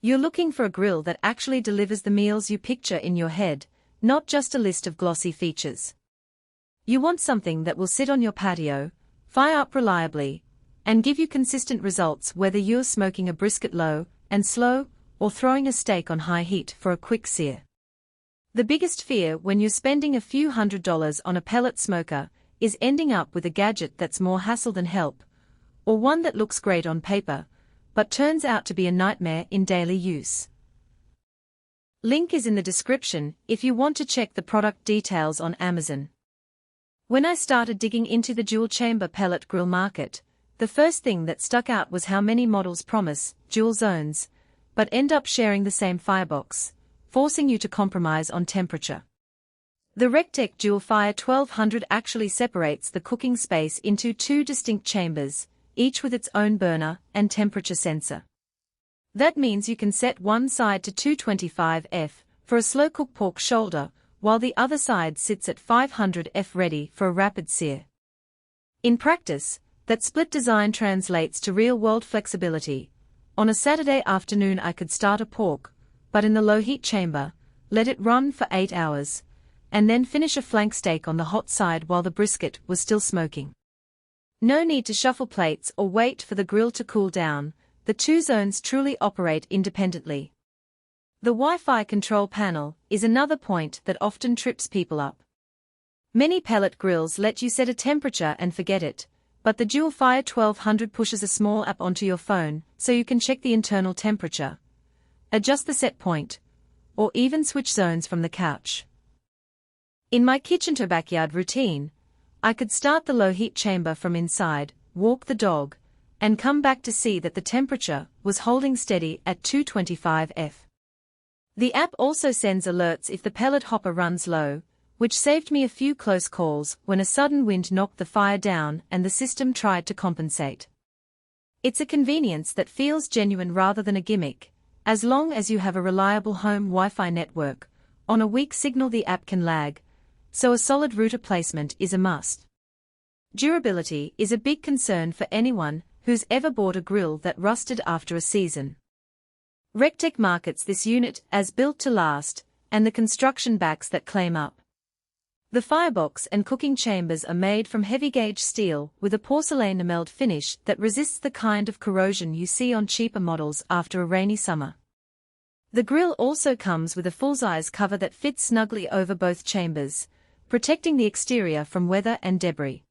You're looking for a grill that actually delivers the meals you picture in your head, not just a list of glossy features. You want something that will sit on your patio, fire up reliably, and give you consistent results whether you're smoking a brisket low and slow or throwing a steak on high heat for a quick sear. The biggest fear when you're spending a few $100s on a pellet smoker is ending up with a gadget that's more hassle than help, or one that looks great on paper, but turns out to be a nightmare in daily use. Link is in the description if you want to check the product details on Amazon. When I started digging into the dual-chamber pellet grill market, the first thing that stuck out was how many models promise dual zones, but end up sharing the same firebox, forcing you to compromise on temperature. The recteq DualFire 1200 actually separates the cooking space into two distinct chambers, each with its own burner and temperature sensor. That means you can set one side to 225 F for a slow-cooked pork shoulder, while the other side sits at 500 F ready for a rapid sear. In practice, that split design translates to real-world flexibility. On a Saturday afternoon I could start a pork, but in the low-heat chamber, let it run for 8 hours, and then finish a flank steak on the hot side while the brisket was still smoking. No need to shuffle plates or wait for the grill to cool down, the two zones truly operate independently. The Wi-Fi control panel is another point that often trips people up. Many pellet grills let you set a temperature and forget it, but the DualFire 1200 pushes a small app onto your phone so you can check the internal temperature, adjust the set point, or even switch zones from the couch. In my kitchen to backyard routine, I could start the low-heat chamber from inside, walk the dog, and come back to see that the temperature was holding steady at 225 F. The app also sends alerts if the pellet hopper runs low, which saved me a few close calls when a sudden wind knocked the fire down and the system tried to compensate. It's a convenience that feels genuine rather than a gimmick. As long as you have a reliable home Wi-Fi network, on a weak signal the app can lag, so a solid router placement is a must. Durability is a big concern for anyone who's ever bought a grill that rusted after a season. recteq markets this unit as built to last, and the construction backs that claim up. The firebox and cooking chambers are made from heavy-gauge steel with a porcelain enameled finish that resists the kind of corrosion you see on cheaper models after a rainy summer. The grill also comes with a full-size cover that fits snugly over both chambers, protecting the exterior from weather and debris.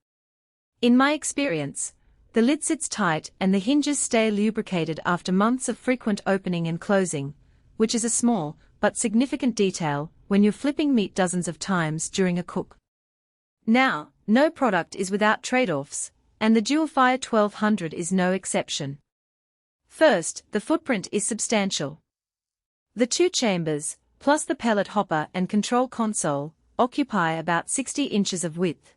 In my experience, the lid sits tight and the hinges stay lubricated after months of frequent opening and closing, which is a small but significant detail when you're flipping meat dozens of times during a cook. Now, no product is without trade-offs, and the DualFire 1200 is no exception. First, the footprint is substantial. The two chambers, plus the pellet hopper and control console, occupy about 60 inches of width.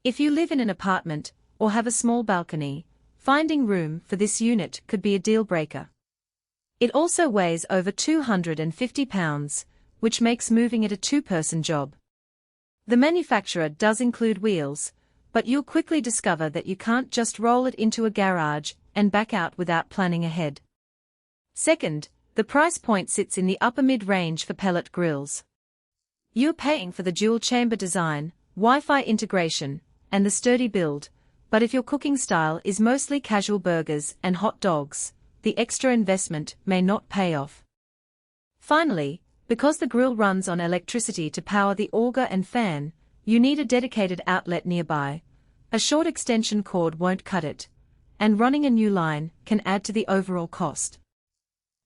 If you live in an apartment or have a small balcony, finding room for this unit could be a deal-breaker. It also weighs over 250 pounds, which makes moving it a two-person job. The manufacturer does include wheels, but you'll quickly discover that you can't just roll it into a garage and back out without planning ahead. Second, the price point sits in the upper mid-range for pellet grills. You're paying for the dual-chamber design, Wi-Fi integration, and the sturdy build, but if your cooking style is mostly casual burgers and hot dogs, the extra investment may not pay off. Finally, because the grill runs on electricity to power the auger and fan, you need a dedicated outlet nearby. A short extension cord won't cut it, and running a new line can add to the overall cost.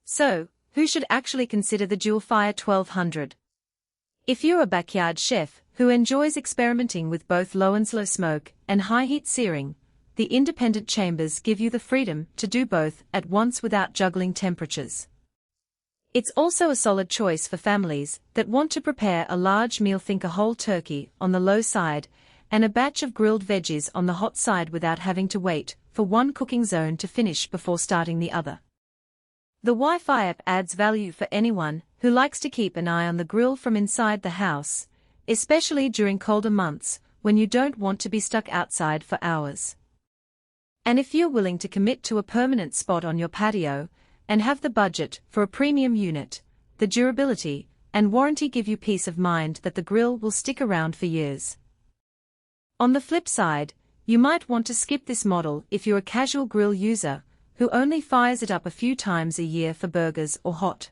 So, who should actually consider the DualFire 1200? If you're a backyard chef who enjoys experimenting with both low and slow smoke and high-heat searing, the independent chambers give you the freedom to do both at once without juggling temperatures. It's also a solid choice for families that want to prepare a large meal, think a whole turkey on the low side and a batch of grilled veggies on the hot side without having to wait for one cooking zone to finish before starting the other. The Wi-Fi app adds value for anyone who likes to keep an eye on the grill from inside the house, especially during colder months when you don't want to be stuck outside for hours. And if you're willing to commit to a permanent spot on your patio, and have the budget for a premium unit, the durability and warranty give you peace of mind that the grill will stick around for years. On the flip side, you might want to skip this model if you're a casual grill user who only fires it up a few times a year for burgers or hot